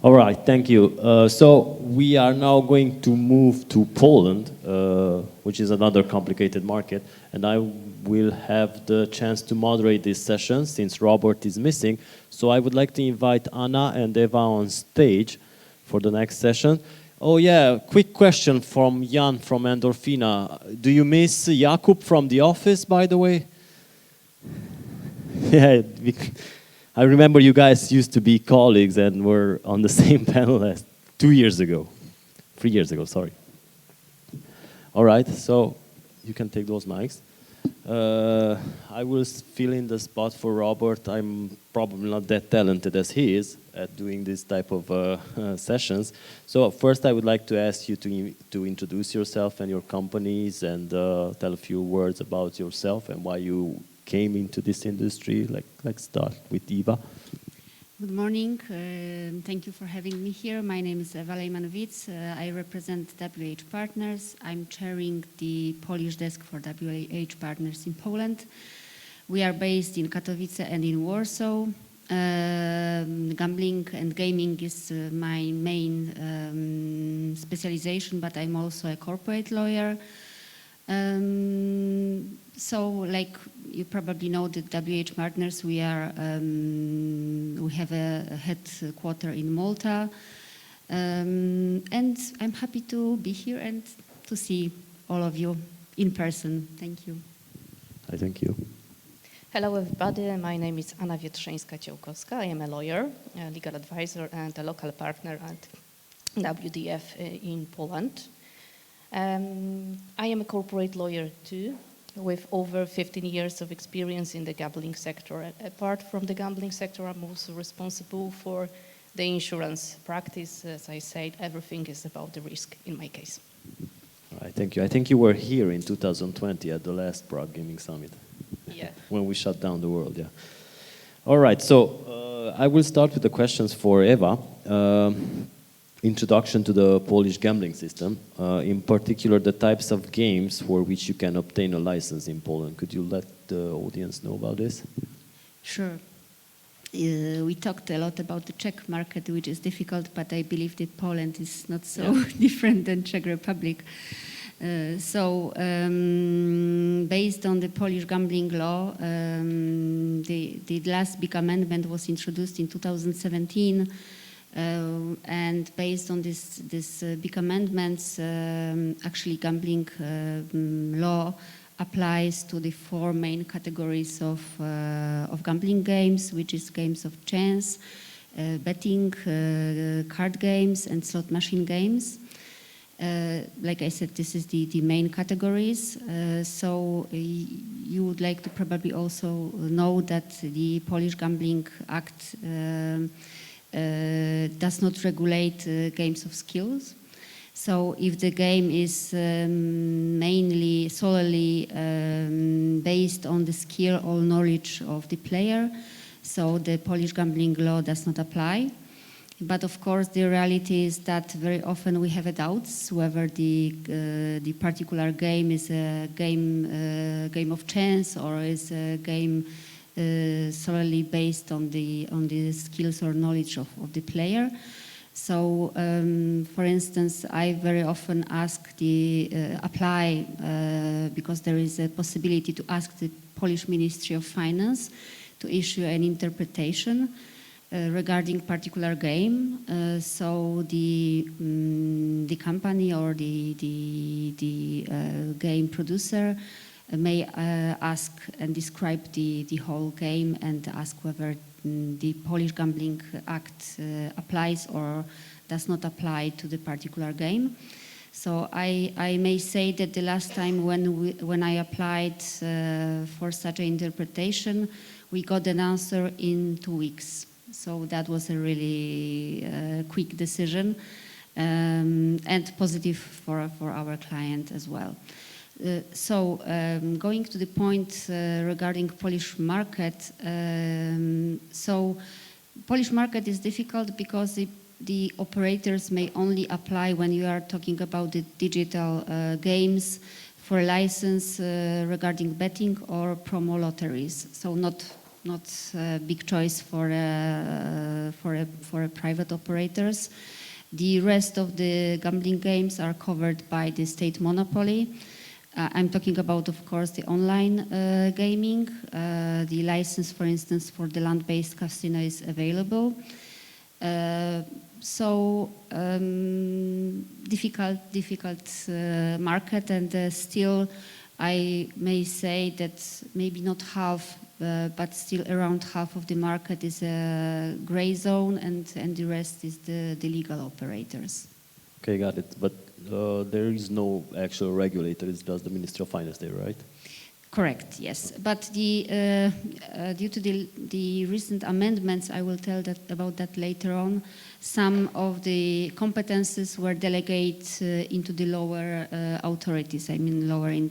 All right, thank you. So we are now going to move to Poland, which is another complicated market, and I will have the chance to moderate this session since Robert is missing. So I would like to invite Anna and Eva on stage for the next session. Oh yeah, quick question from Jan from Endorfina. Do you miss Jakub from the office, by the way? Yeah, I remember you guys used to be colleagues and were on the same panel as 3 years ago, sorry. All right, so you can take those mics. I will fill in the spot for Robert. I'm probably not that talented as he is at doing this type of sessions. So first I would like to ask you to introduce yourself and your companies and tell a few words about yourself and why you came into this industry. Let's start with Eva. Good morning. Thank you for having me here. My name is Eva Lejman-Widz. I represent WH Partners. I'm chairing the Polish desk for WH Partners in Poland. We are based in Katowice and in Warsaw. Gambling and gaming is my main specialization, but I'm also a corporate lawyer. So, like you probably know, the WH Partners, we have a headquarter in Malta, and I'm happy to be here and to see all of you in person. Thank you. I thank you. Hello everybody, my name is Anna Wietrzyńska-Ciołkowska. I am a lawyer, a legal advisor and a local partner at WDF in Poland. I am a corporate lawyer too, with over 15 years of experience in the gambling sector. Apart from the gambling sector, I'm also responsible for the insurance practice. As I said, everything is about the risk in my case. All right, thank you. I think you were here in 2020 at the last Prague Gaming Summit. Yeah. When we shut down the world, yeah. All right, so I will start with the questions for Eva. Introduction to the Polish gambling system, in particular the types of games for which you can obtain a license in Poland. Could you let the audience know about this? Sure. We talked a lot about the Czech market, which is difficult, but I believe that Poland is not so different than Czech Republic. Based on the Polish gambling law, the last big amendment was introduced in 2017. And based on this big amendments, actually gambling law applies to the 4 main categories of gambling games, which is games of chance, betting, card games, and slot machine games. Like I said, this is the main categories. So you would like to probably also know that the Polish Gambling Act does not regulate games of skills. So if the game is solely based on the skill or knowledge of the player, so the Polish gambling law does not apply. But of course, the reality is that very often we have doubts whether the particular game is a game of chance or is a game solely based on the skills or knowledge of the player. So, for instance, I very often ask apply because there is a possibility to ask the Polish Ministry of Finance to issue an interpretation regarding particular game. So the company or the game producer may ask and describe the whole game and ask whether the Polish Gambling Act applies or does not apply to the particular game. So I may say that the last time when I applied for such an interpretation, we got an answer in 2 weeks. So that was a really quick decision and positive for our client as well. Going to the point regarding Polish market, so Polish market is difficult because the operators may only apply when you are talking about the digital games for a license regarding betting or promo lotteries. So not not a big choice for private operators. The rest of the gambling games are covered by the state monopoly. I'm talking about, of course, the online gaming. The license, for instance, for the land-based casino is available. Difficult market, and still I may say that maybe not half, but still around half of the market is a gray zone, and the rest is the legal operators. Okay, got it. But there is no actual regulator, it's just the Ministry of Finance there, right? Correct, yes. But due to the recent amendments, I will tell about that later on, some of the competences were delegated into the lower authorities. I mean, lower in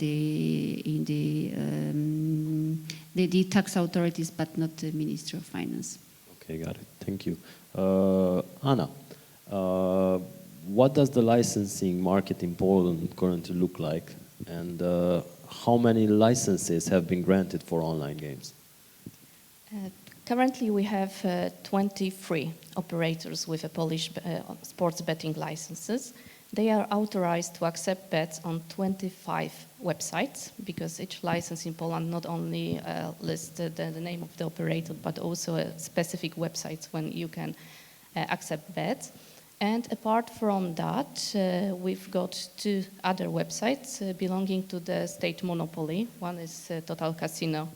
the tax authorities, but not the Ministry of Finance. Okay, got it. Thank you. Anna, what does the licensing market in Poland currently look like? And how many licenses have been granted for online games? Currently, we have 23 operators with a Polish sports betting licenses. They are authorized to accept bets on 25 websites, because each license in Poland not only lists the name of the operator, but also specific websites when you can accept bets. And apart from that, we've got 2 other websites belonging to the state monopoly. One is Total Casino,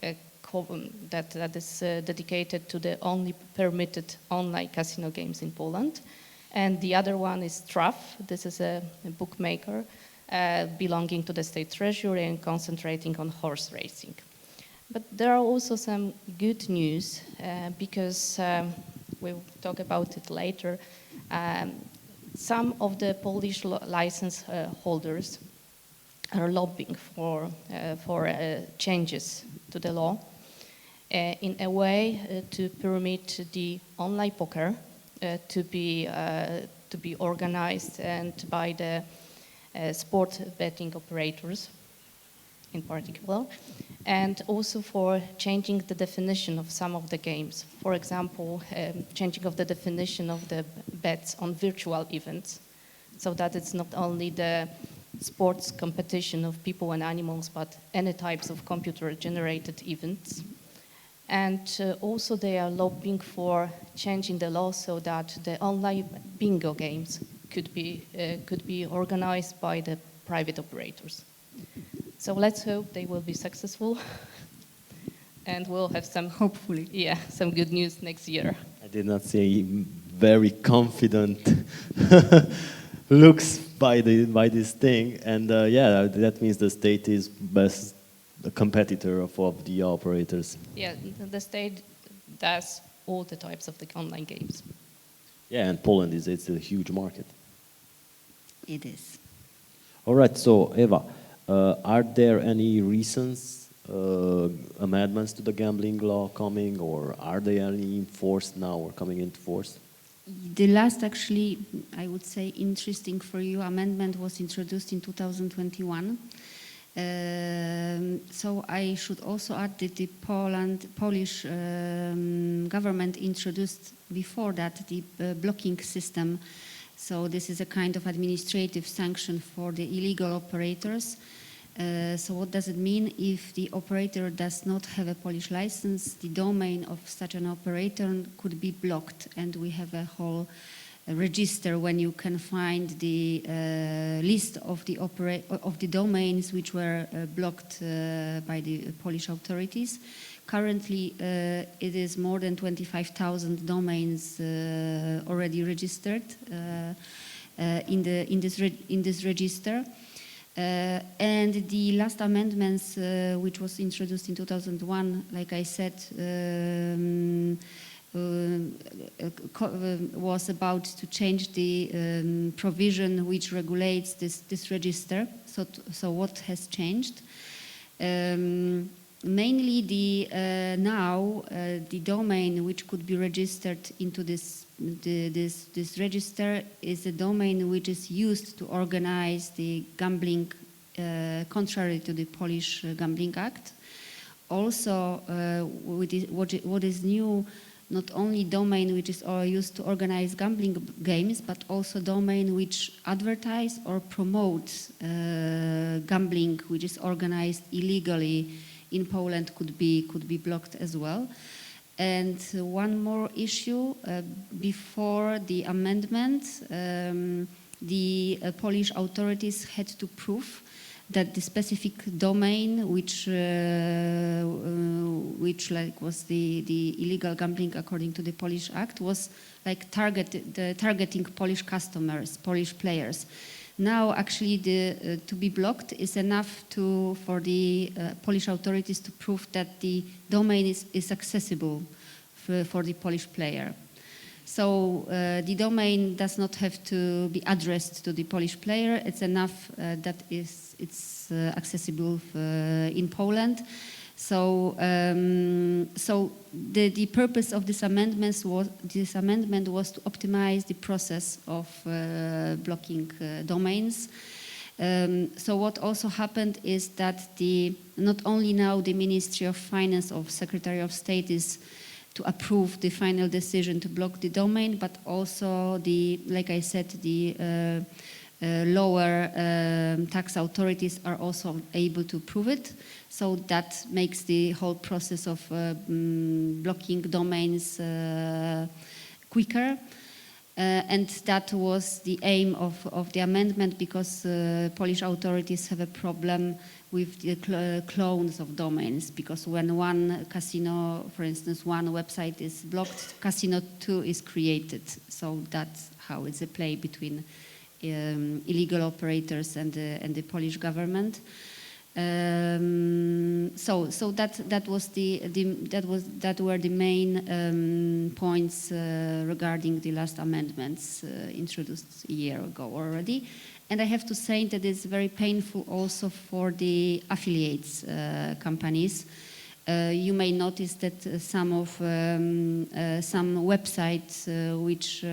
that is dedicated to the only permitted online casino games in Poland. And the other one is Traf. This is a bookmaker belonging to the state treasury and concentrating on horse racing. But there are also some good news, because we'll talk about it later. Some of the Polish license holders are lobbying for changes to the law in a way to permit the online poker to be organized and by the sport betting operators in particular, and also for changing the definition of some of the games. For example, changing of the definition of the bets on virtual events, so that it's not only the sports competition of people and animals, but any types of computer-generated events. And also they are lobbying for changing the law so that the online bingo games could be organized by the private operators. So let's hope they will be successful, and we'll have some, hopefully, some good news next year. I did not see very confident looks by this thing, and that means the state is best competitor of the operators. Yeah, the state does all the types of the online games. Yeah, and Poland it's a huge market. It is. All right, so Eva, are there any recent amendments to the gambling law coming, or are they any enforced now or coming into force? The last, actually, I would say, interesting for you amendment was introduced in 2021. So I should also add that the Polish government introduced before that the blocking system. So this is a kind of administrative sanction for the illegal operators. So what does it mean? If the operator does not have a Polish license, the domain of such an operator could be blocked, and we have a whole register when you can find the list of the domains which were blocked by the Polish authorities. Currently, it is more than 25,000 domains already registered in this register. And the last amendments, which was introduced in 2001, like I said, was about to change the provision which regulates this register. So what has changed? Mainly the domain which could be registered into this register is a domain which is used to organize the gambling contrary to the Polish Gambling Act, also, what is new, not only domain which is used to organize gambling games, but also domain which advertise or promote gambling which is organized illegally in Poland could be blocked as well. And one more issue, before the amendment, the Polish authorities had to prove that the specific domain which like was the illegal gambling according to the Polish Act was like targeting Polish customers, Polish players. Now actually to be blocked is enough for the Polish authorities to prove that the domain is accessible for the Polish player. So the domain does not have to be addressed to the Polish player. It's enough that it's accessible in Poland. So the purpose of this amendment was to optimize the process of blocking domains. So what also happened is that not only now the Ministry of Finance of Secretary of State is to approve the final decision to block the domain, but also like I said, the lower tax authorities are also able to prove it. So that makes the whole process of blocking domains quicker. And that was the aim of the amendment, because Polish authorities have a problem with the clones of domains, because when one casino, for instance, one website is blocked, Casino 2 is created. So that's how it's a play between illegal operators and the Polish government. So that were the main points regarding the last amendments introduced a year ago already. And I have to say that it's very painful also for the affiliates companies. You may notice that some websites which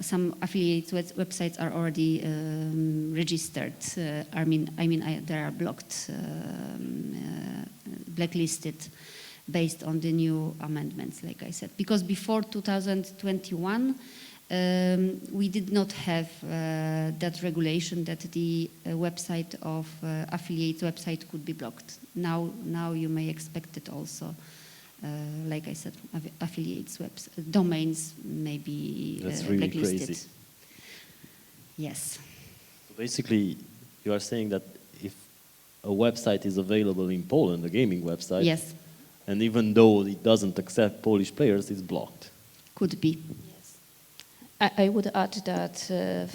some affiliate websites are already registered. They are blocked, blacklisted, based on the new amendments, like I said. Because before 2021, we did not have that regulation that the website of affiliate website could be blocked. Now you may expect it also. Like I said, affiliates, domains may be That's really blacklisted. crazy. Yes. So basically, you are saying that if a website is available in Poland, a gaming website, yes, and even though it doesn't accept Polish players, it's blocked. Could be. Yes. I would add that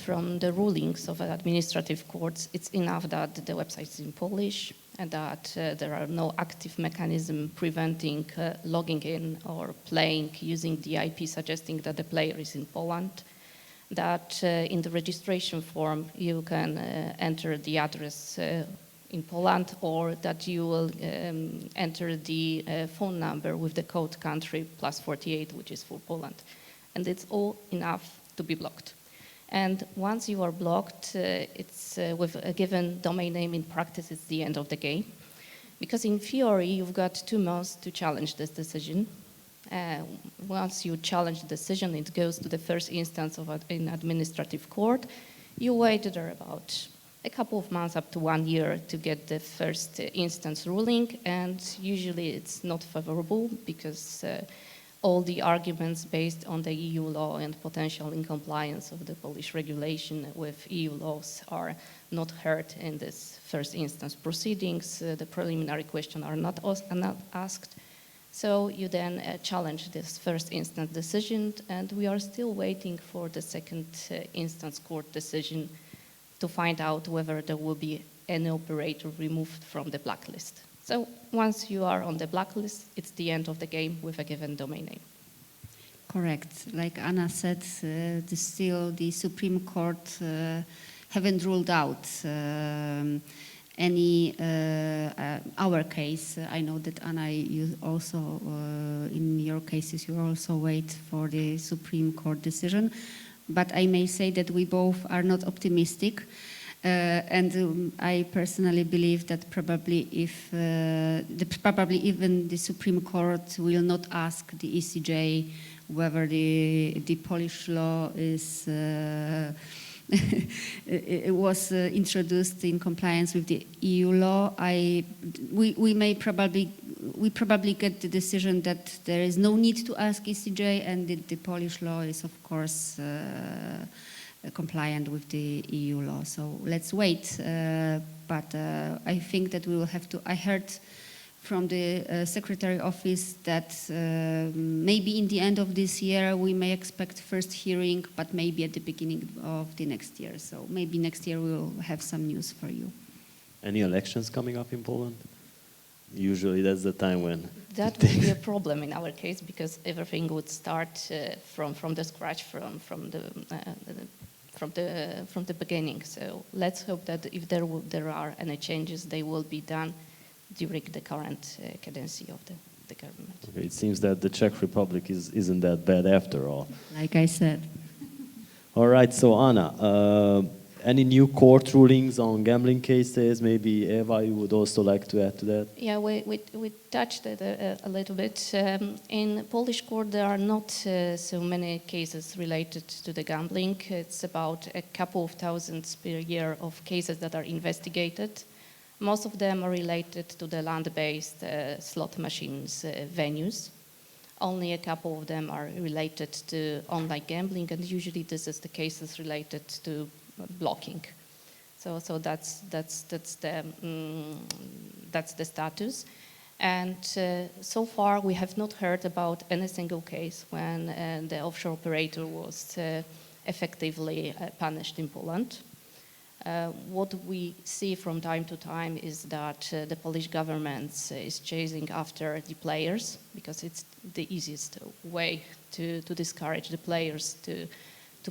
from the rulings of administrative courts, it's enough that the website is in Polish, and that there are no active mechanism preventing logging in or playing using the IP suggesting that the player is in Poland, that in the registration form you can enter the address in Poland, or that you will enter the phone number with the code country +48, which is for Poland. And it's all enough to be blocked. And once you are blocked, it's with a given domain name, in practice, it's the end of the game. Because in theory, you've got 2 months to challenge this decision. Once you challenge the decision, it goes to the first instance of an administrative court. You wait there about a couple of months, up to 1 year, to get the first instance ruling. And usually it's not favorable, because all the arguments based on the EU law and potential incompliance of the Polish regulation with EU laws are not heard in this first instance proceedings. The preliminary questions are not asked. So you then challenge this first instance decision, and we are still waiting for the second instance court decision to find out whether there will be any operator removed from the blacklist. So once you are on the blacklist, it's the end of the game with a given domain name. Correct. Like Anna said, still the Supreme Court haven't ruled out any our case. I know that Anna, you also in your cases you also wait for the Supreme Court decision, but I may say that we both are not optimistic. I personally believe that probably probably even the Supreme Court will not ask the ECJ whether the Polish law is it was introduced in compliance with the EU law. We probably get the decision that there is no need to ask ECJ, and the Polish law is of course compliant with the EU law. So let's wait. But I think that we will have to. I heard from the Secretary Office that maybe in the end of this year we may expect first hearing, but maybe at the beginning of the next year. So maybe next year we will have some news for you. Any elections coming up in Poland? Usually that's the time when... That would be a problem in our case, because everything would start from the scratch, from the beginning. So let's hope that if there are any changes, they will be done during the current cadency of the government. Okay, it seems that the Czech Republic isn't that bad after all. Like I said. All right, so Anna, any new court rulings on gambling cases? Maybe Eva, you would also like to add to that? Yeah, we touched it a little bit. In Polish court, there are not so many cases related to the gambling. It's about a couple of thousands per year of cases that are investigated. Most of them are related to the land-based slot machines venues. Only a couple of them are related to online gambling, and usually this is the cases related to blocking. So that's the status. And so far we have not heard about any single case when the offshore operator was effectively punished in Poland. What we see from time to time is that the Polish government is chasing after the players, because it's the easiest way to discourage the players to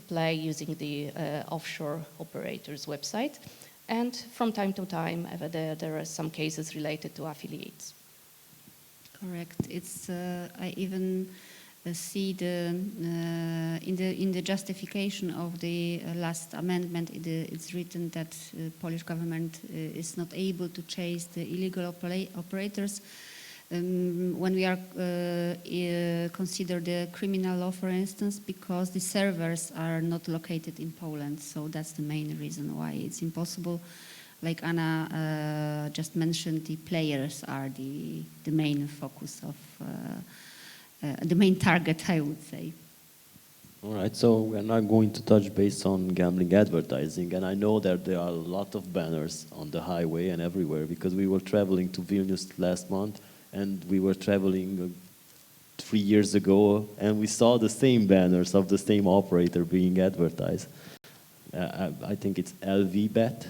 play using the offshore operator's website. And from time to time, there are some cases related to affiliates. Correct. It's I even see in the justification of the last amendment, it's written that Polish government is not able to chase the illegal operators. When we are consider the criminal law, for instance, because the servers are not located in Poland. So that's the main reason why it's impossible. Like Anna just mentioned, the players are the main focus of the main target, I would say. All right, so we're not going to touch base on gambling advertising, and I know that there are a lot of banners on the highway and everywhere, because we were traveling to Vilnius last month, and we were traveling 3 years ago, and we saw the same banners of the same operator being advertised. I think it's LVBet,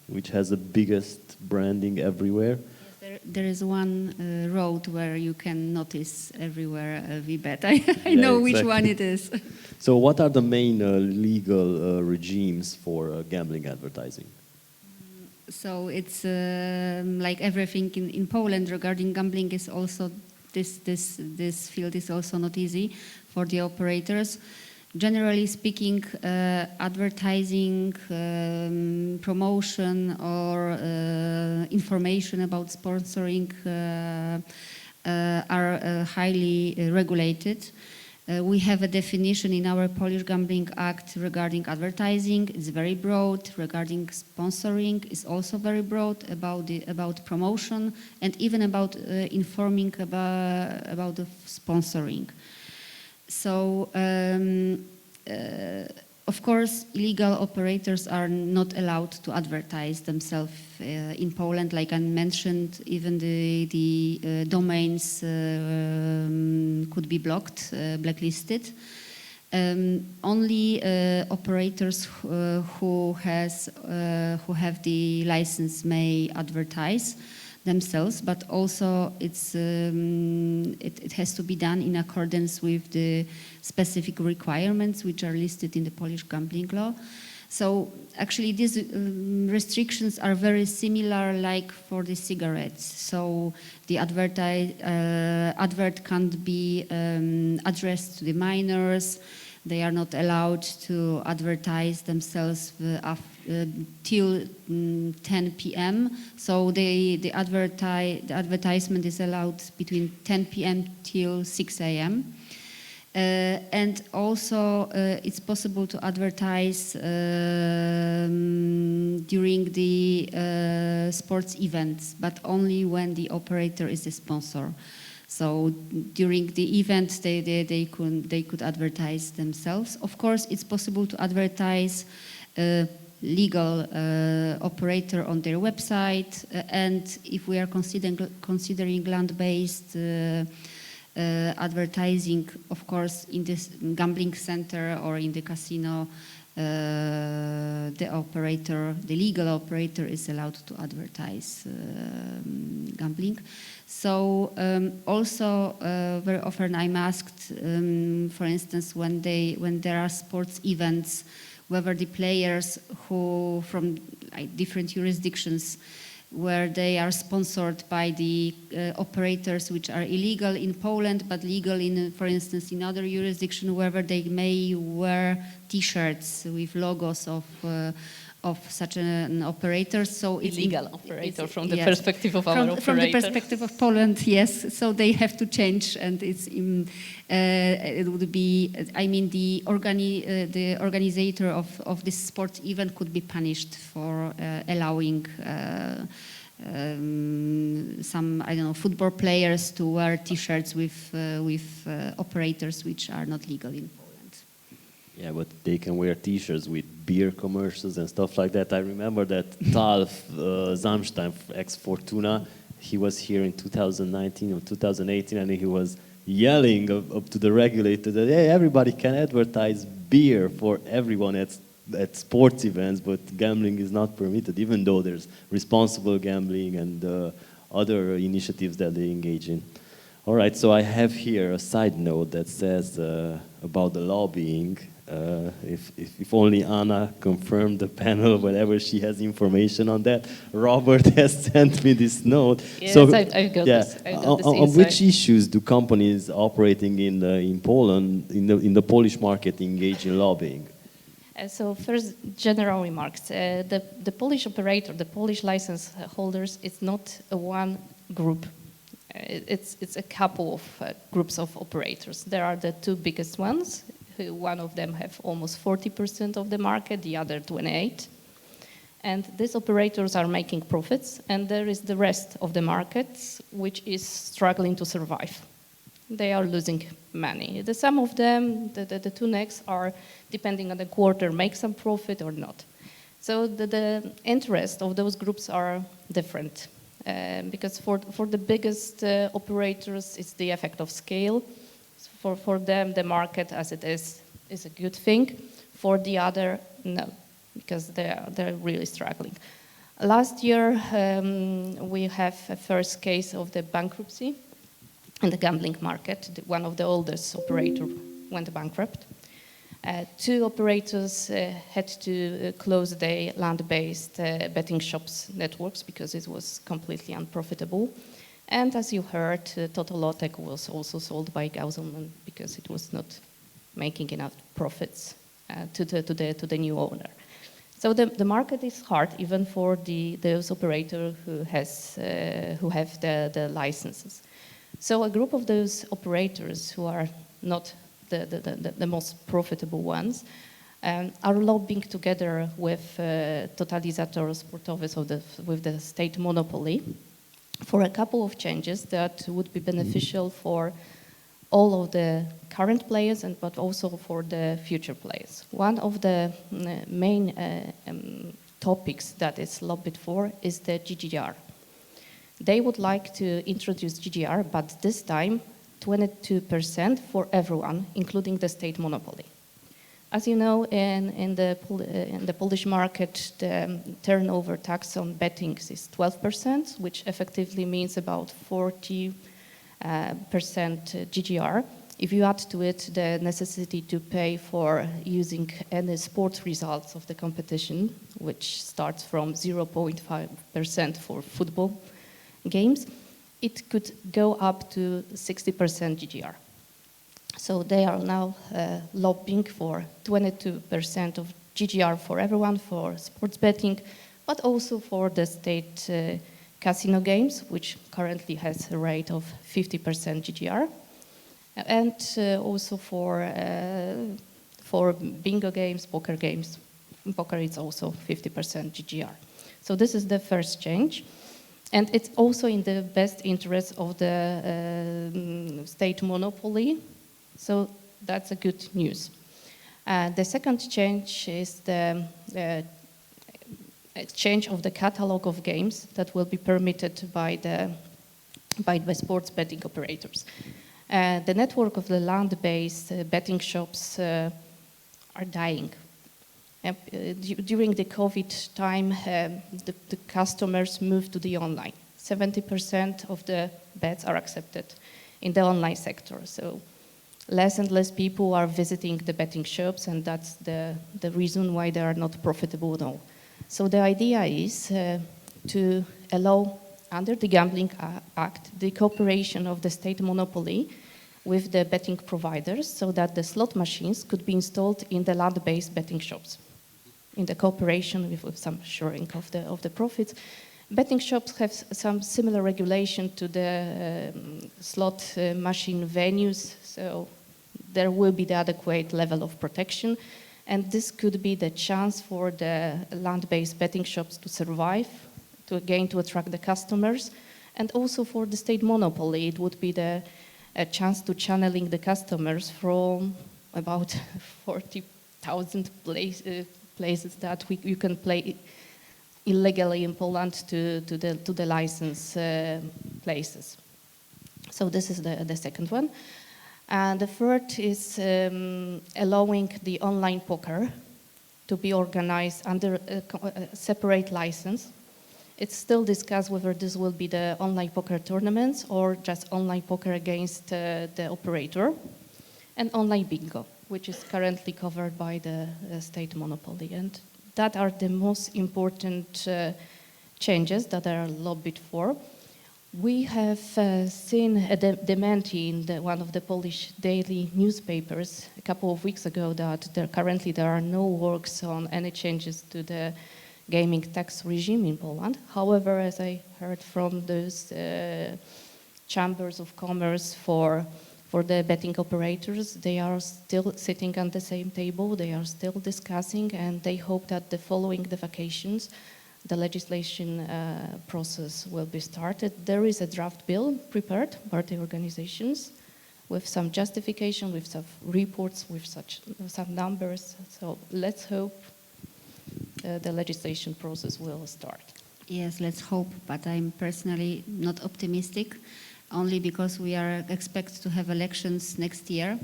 which has the biggest branding everywhere. Yes, there is one road where you can notice everywhere LVBet. I Yeah, know which exactly. one it is. So what are the main legal regimes for gambling advertising? So it's like everything in Poland regarding gambling is also this field is also not easy for the operators. Generally speaking, advertising, promotion, or information about sponsoring are highly regulated. We have a definition in our Polish Gambling Act regarding advertising. It's very broad. Regarding sponsoring, it's also very broad about promotion, and even about informing about the sponsoring. So, of course, illegal operators are not allowed to advertise themselves in Poland. Like I mentioned, even the domains could be blocked, blacklisted. Only operators who have the license may advertise themselves, but also it has to be done in accordance with the specific requirements which are listed in the Polish gambling law. So actually these restrictions are very similar like for the cigarettes. So the advert can't be addressed to the minors. They are not allowed to advertise themselves till 10 p.m. So the advertisement is allowed between 10 p.m. till 6 a.m. And also it's possible to advertise during the sports events, but only when the operator is the sponsor. So during the event, they could advertise themselves. Of course, it's possible to advertise legal operator on their website, and if we are considering land-based advertising, of course, in this gambling center or in the casino, the legal operator is allowed to advertise gambling. So also very often I'm asked, for instance, when there are sports events, whether the players who from different jurisdictions where they are sponsored by the operators which are illegal in Poland but legal in, for instance, in other jurisdictions, whether they may wear T-shirts with logos of such an operator. So illegal operator from the perspective of our operator. From the perspective of Poland, yes. So they have to change, and it would be. I mean, the organizer of this sports event could be punished for allowing some, I don't know, football players to wear T-shirts with operators which are not legal in Poland. Yeah, but they can wear T-shirts with beer commercials and stuff like that. I remember that Talf Zamstein, ex-Fortuna, he was here in 2019 or 2018, and he was yelling up to the regulator that, hey, everybody can advertise beer for everyone at sports events, but gambling is not permitted, even though there's responsible gambling and other initiatives that they engage in. All right, so I have here a side note that says about the lobbying. If only Anna confirmed the panel whenever she has information on that. Robert has sent me this note. Yes, so, I got this. On which issues do companies operating in Poland, in the Polish market, engage in lobbying? So first, general remarks. The Polish operator, the Polish license holders, it's not one group. It's a couple of groups of operators. There are the two biggest ones. One of them have almost 40% of the market, the other 28%. And these operators are making profits, and there is the rest of the market, which is struggling to survive. They are losing money. Some of them, the two next, are, depending on the quarter, make some profit or not. So the interest of those groups are different. Because for the biggest operators, it's the effect of scale. For them, the market as it is a good thing. For the other, no, because they're really struggling. Last year, we have a first case of the bankruptcy in the gambling market. One of the oldest operators went bankrupt. Two operators had to close their land-based betting shops networks because it was completely unprofitable. And as you heard, Totolotek was also sold by Gauselman because it was not making enough profits to the new owner. So the market is hard even for those operators who have the licenses. So a group of those operators who are not the most profitable ones are lobbying together with Totalizator Sportowy, so with the state monopoly, for a couple of changes that would be beneficial for all of the current players, but also for the future players. One of the main topics that is lobbied for is the GGR. They would like to introduce GGR, but this time 22% for everyone, including the state monopoly. As you know, in the Polish market, the turnover tax on betting is 12%, which effectively means about 40% GGR. If you add to it the necessity to pay for using any sports results of the competition, which starts from 0.5% for football games, it could go up to 60% GGR. So they are now lobbying for 22% of GGR for everyone, for sports betting, but also for the state casino games, which currently has a rate of 50% GGR, and also for bingo games, poker games. In poker, it's also 50% GGR. So this is the first change. And it's also in the best interest of the state monopoly. So that's a good news. The second change is the change of the catalog of games that will be permitted by the sports betting operators. The network of the land-based betting shops are dying. During the COVID time, the customers moved to the online. 70% of the bets are accepted in the online sector. So less and less people are visiting the betting shops, and that's the reason why they are not profitable at all. So the idea is to allow, under the Gambling Act, the cooperation of the state monopoly with the betting providers so that the slot machines could be installed in the land-based betting shops. In the cooperation with some sharing of the profits. Betting shops have some similar regulation to the slot machine venues, so there will be the adequate level of protection, and this could be the chance for the land-based betting shops to survive, to attract the customers, and also for the state monopoly, it would be a chance to channeling the customers from about 40,000 places that you can play illegally in Poland to the licensed places. So this is the second one. And the third is allowing the online poker to be organized under a separate license. It's still discussed whether this will be the online poker tournaments or just online poker against the operator, and online bingo, which is currently covered by the state monopoly. And that are the most important changes that are lobbied for. We have seen a dementi in one of the Polish daily newspapers a couple of weeks ago that currently there are no works on any changes to the gaming tax regime in Poland. However, as I heard from those chambers of commerce for the betting operators, they are still sitting on the same table, they are still discussing, and they hope that following the vacations, the legislation process will be started. There is a draft bill prepared by the organizations with some justification, with some reports, with some numbers. So let's hope the legislation process will start. Yes, let's hope, but I'm personally not optimistic, only because we are expected to have elections next year.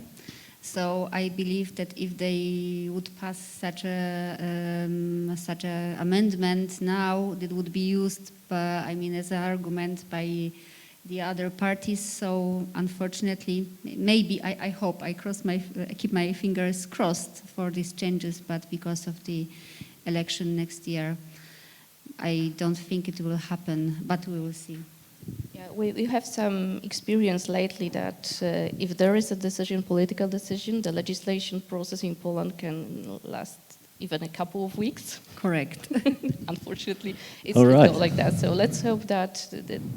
So I believe that if they would pass such a amendment now, it would be used, as an argument by the other parties. So unfortunately, maybe I hope I keep my fingers crossed for these changes, but because of the election next year, I don't think it will happen, but we will see. Yeah, we have some experience lately that if there is a decision, political decision, the legislation process in Poland can last even a couple of weeks. Correct. Unfortunately, it's right. not like that. So let's hope that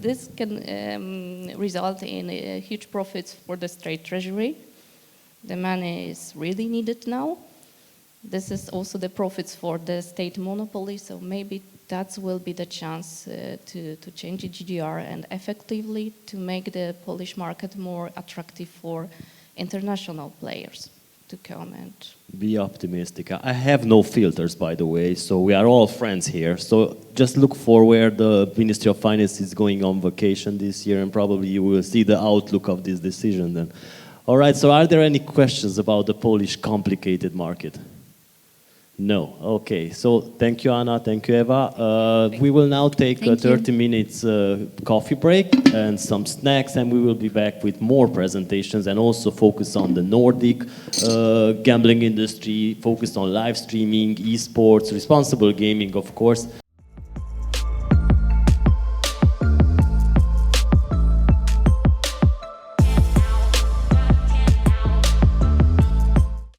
this can result in huge profits for the state treasury. The money is really needed now. This is also the profits for the state monopoly, so maybe that will be the chance to change the GDR and effectively to make the Polish market more attractive for international players to come and... Be optimistic. I have no filters, by the way, so we are all friends here. So just look for where the Ministry of Finance is going on vacation this year, and probably you will see the outlook of this decision then. All right, so are there any questions about the Polish complicated market? No. Okay. So thank you, Anna. Thank you, Eva. We will now take a 30 minutes coffee break and some snacks, and we will be back with more presentations and also focus on the Nordic gambling industry, focused on live streaming, esports, responsible gaming, of course.